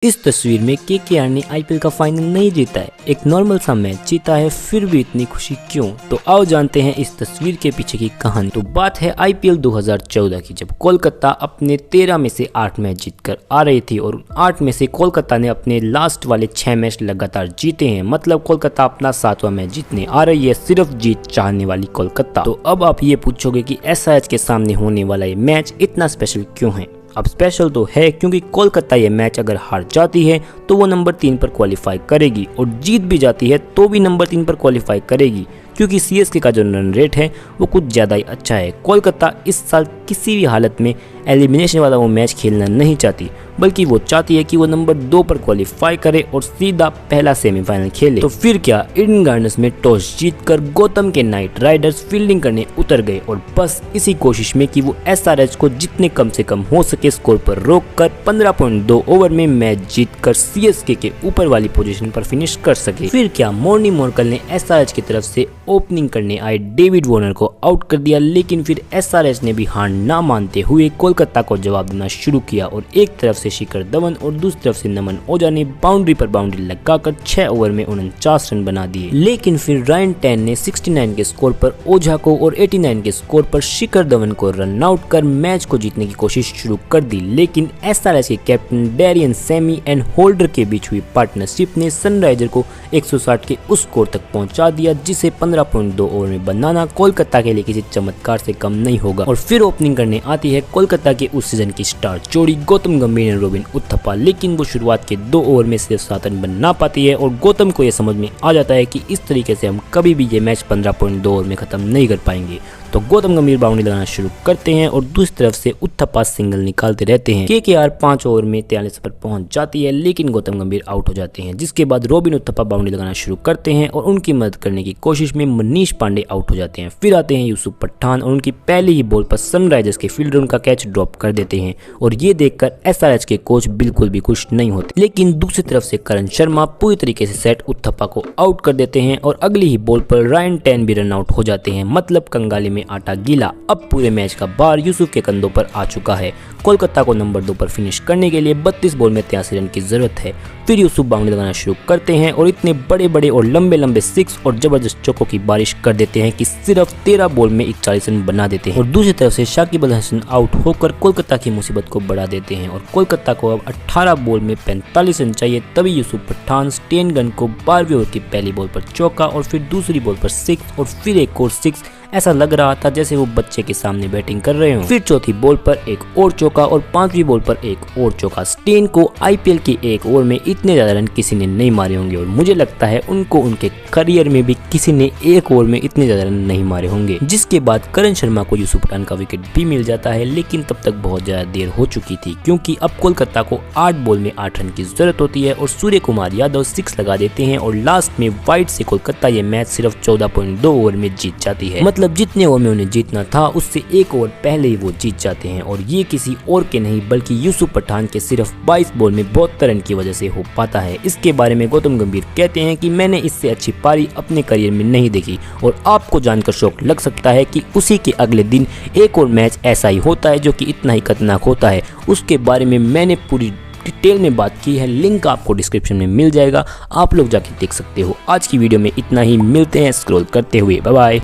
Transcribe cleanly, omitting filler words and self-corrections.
इस तस्वीर में केकेआर ने आईपीएल का फाइनल नहीं जीता है, एक नॉर्मल सा मैच जीता है, फिर भी इतनी खुशी क्यों? तो आओ जानते हैं इस तस्वीर के पीछे की कहानी। तो बात है आईपीएल 2014 की, जब कोलकाता अपने 13 में से 8 मैच जीतकर आ रही थी और 8 में से कोलकाता ने अपने लास्ट वाले 6 मैच लगातार जीते हैं। मतलब कोलकाता अपना 7वां मैच जीतने आ रही है, सिर्फ जीत चाहने वाली कोलकाता। तो अब आप ये पूछोगे कि एसआरएच के सामने होने वाला ये मैच इतना स्पेशल क्यों है? अब स्पेशल तो है क्योंकि कोलकाता ये मैच अगर हार जाती है तो वो नंबर 3 पर क्वालिफाई करेगी, और जीत भी जाती है तो भी नंबर 3 पर क्वालिफाई करेगी, क्योंकि सीएसके का जो रन रेट है वो कुछ ज़्यादा ही अच्छा है। कोलकाता इस साल किसी भी हालत में एलिमिनेशन वाला वो मैच खेलना नहीं चाहती, बल्कि वो चाहती है कि वो नंबर 2 पर क्वालिफाई करे और सीधा पहला सेमीफाइनल खेले। तो फिर क्या, ईडन गार्डन्स में टॉस जीतकर गौतम के नाइट राइडर्स फील्डिंग करने उतर गए, और बस इसी कोशिश में कि वो एसआरएच को जितने कम से कम हो सके स्कोर पर रोककर 15.2 ओवर में मैच जीतकर सीएसके के ऊपर वाली पोजीशन पर फिनिश कर सके। फिर क्या, मॉर्नी मोर्कल ने एसआरएच की तरफ से ओपनिंग करने आए डेविड वार्नर को आउट कर दिया, लेकिन फिर एसआरएच ने भी हार ना मानते हुए कोलकाता को जवाब देना शुरू किया, और एक तरफ से शिखर धवन और दूसरी तरफ से नमन ओझा ने बाउंड्री पर बाउंड्री लगाकर 6 ओवर में 49 रन बना दिए। लेकिन फिर रायन टेन ने 69 के स्कोर पर ओझा को और 89 के स्कोर पर शिखर धवन को रन आउट कर मैच को जीतने की कोशिश शुरू कर दी। लेकिन एसआरएच के captain Darren Sammy and Holder के बीच हुई पार्टनरशिप ने सनराइजर को 160 के उस स्कोर तक पहुंचा दिया, जिसे 15.2 ओवर में बनाना कोलकाता के लिए किसी चमत्कार से कम नहीं होगा। और फिर ओपनिंग करने आती है कोलकाता के उस सीजन की स्टार जोड़ी गौतम गंभीर और रॉबिन उथप्पा, लेकिन वो शुरुआत के 2 ओवर में सिर्फ 7 रन बना पाती है, और गौतम को यह समझ में आ जाता है कि इस तरीके से हम कभी भी ये मैच 15.2 ओवर में खत्म नहीं कर पाएंगे। तो गौतम गंभीर बाउंड्री लगाना शुरू करते हैं और दूसरी तरफ से उथप्पा सिंगल निकालते रहते हैं। केकेआर 5 ओवर में 43 पर पहुंच जाती है, लेकिन गौतम गंभीर आउट हो जाते हैं, जिसके बाद रॉबिन उथप्पा बाउंड्री लगाना शुरू करते हैं और उनकी मदद करने की कोशिश में मनीष पांडे आउट हो जाते हैं। फिर आते हैं यूसुफ पठान और उनकी पहली ही बॉल पर सनराइजर्स के फील्डर उनका कैच ड्रॉप कर देते हैं, और ये देखकर एसआरएच के कोच बिल्कुल भी खुश नहीं होते। लेकिन दूसरी तरफ से करण शर्मा पूरी तरीके से सेट उथप्पा को आउट कर देते हैं, और अगली ही बॉल पर रायन टेन भी रन आउट हो जाते हैं। मतलब कंगाली में आटा गीला। अब पूरे मैच का भार यूसुफ के कंधों पर आ चुका है। कोलकाता को नंबर 2 पर फिनिश करने के लिए 32 बॉल में 83 रन की जरूरत है। फिर यूसुफ बाउंड्री लगाना शुरू करते हैं और इतने बड़े बड़े और लंबे लंबे 6 और जबरदस्त चौकों की बारिश कर देते हैं कि सिर्फ 13 बॉल में 41 रन बना देते हैं। और दूसरी तरफ से शाकिब अल हसन आउट होकर कोलकाता की मुसीबत को बढ़ा देते हैं, और कोलकाता को अब 18 बॉल में 45 रन चाहिए। तभी यूसुफ पठान स्टेन गन को 12वीं ओवर की पहली बॉल पर चौका, और फिर दूसरी बॉल पर 6 और फिर एक और 6। ऐसा लग रहा था जैसे वो बच्चे के सामने बैटिंग कर रहे हो। फिर चौथी बॉल पर एक और चौका और 5वीं बॉल पर एक और चौका। स्टेन को आईपीएल की एक ओवर में इतने ज्यादा रन किसी ने नहीं मारे होंगे, और मुझे लगता है उनको उनके करियर में भी किसी ने एक ओवर में इतने ज्यादा रन नहीं मारे होंगे। जिसके बाद करण शर्मा को यूसुफ पठान का विकेट भी मिल जाता है, लेकिन तब तक बहुत ज्यादा देर हो चुकी थी, क्योंकि अब कोलकाता को 8 बॉल में 8 रन की जरूरत होती है, और सूर्य कुमार यादव 6 लगा देते हैं, और लास्ट में वाइड से कोलकाता ये मैच सिर्फ 14.2 ओवर में जीत जाती है। मतलब जितने ओवर में उन्हें जीतना था उससे 1 ओवर पहले ही वो जीत जाते हैं, और ये किसी और के नहीं बल्कि यूसुफ पठान के सिर्फ 22 बॉल में 72 रन की वजह से हो पाता है। इसके बारे में गौतम गंभीर कहते हैं कि मैंने इससे अच्छी पारी अपने करियर में नहीं देखी, और आपको जानकर शौक लग सकता है कि उसी के अगले दिन एक और मैच ऐसा ही होता है जो कि इतना ही खतरनाक होता है। उसके बारे में मैंने पूरी डिटेल में बात की है, लिंक आपको डिस्क्रिप्शन में मिल जाएगा, आप लोग जाके देख सकते हो। आज की वीडियो में इतना ही, मिलते हैं स्क्रॉल करते हुए, बाय बाय।